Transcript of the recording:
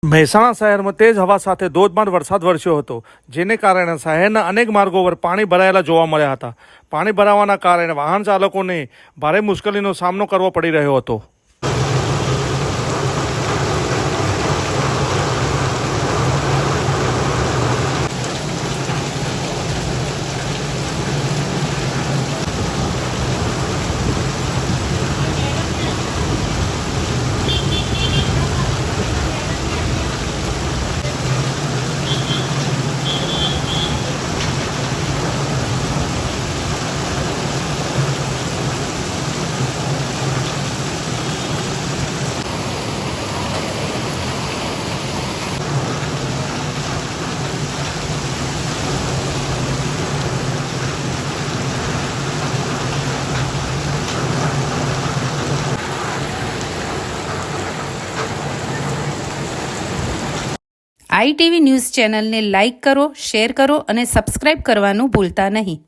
મહેસાણા શહેરમાં તેજ હવા સાથે ધોધમાર વરસાદ વરસ્યો હતો, જેને કારણે શહેરના અનેક માર્ગો પર પાણી ભરાયેલા જોવા મળ્યા હતા। પાણી ભરાવાના કારણે વાહન ચાલકોને ભારે મુશ્કેલીનો સામનો કરવો પડી રહ્યો હતો। ITV ન્યૂઝ ચેનલને લાઇક કરો, શેર કરો અને સબસ્ક્રાઇબ કરવાનું ભૂલતા નહીં।